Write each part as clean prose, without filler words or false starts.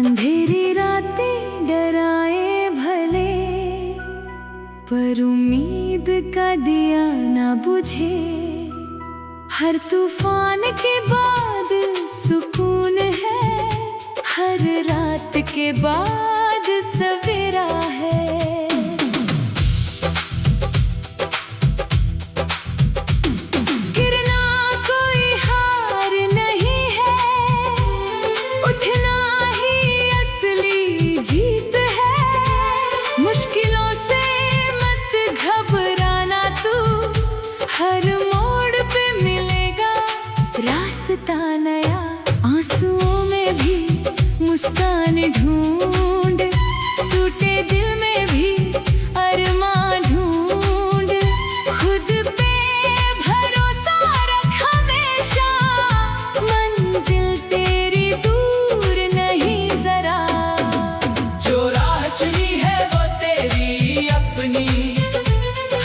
अंधेरी रातें डराए भले, पर उम्मीद का दिया ना बुझे। हर तूफान के बाद सुकून है, हर रात के बाद सवेरा है। गिरना कोई हार नहीं है, उठना ही असली जीत है। मुश्किलों से मत घबराना तू, हर मोड़ पे मिलेगा रास्ता नया। आंसुओं में भी मुस्कान ढूंढ, टूटे दिल में भी अरमान ढूंढ। खुद पे भरोसा रख हमेशा, मंजिल तेरी दूर नहीं जरा। जो राह चुनी है वो तेरी अपनी,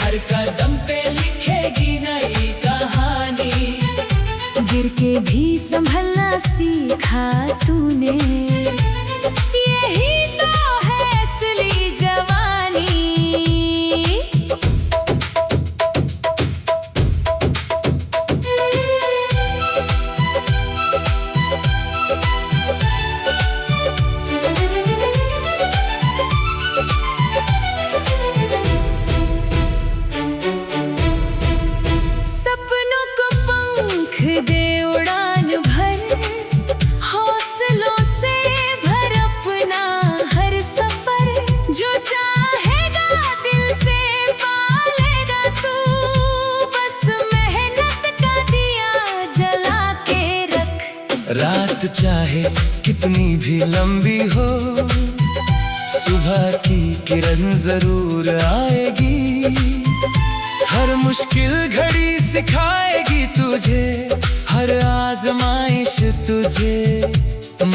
हर कदम पे लिखेगी नई कहानी। गिर के भी संभलना सीखा तूने, यही तो है असली जवानी। सपनों को पंख दे उड़ान भर, हौसलों से भर अपना हर सफर। जो चाहेगा दिल से पालेगा तू, बस मेहनत का दिया जला के रख। रात चाहे कितनी भी लंबी हो, सुबह की किरण जरूर आएगी। हर मुश्किल घड़ी सिखाएगी तुझे, हर आजमाइश तुझे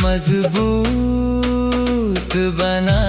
मजबूत बना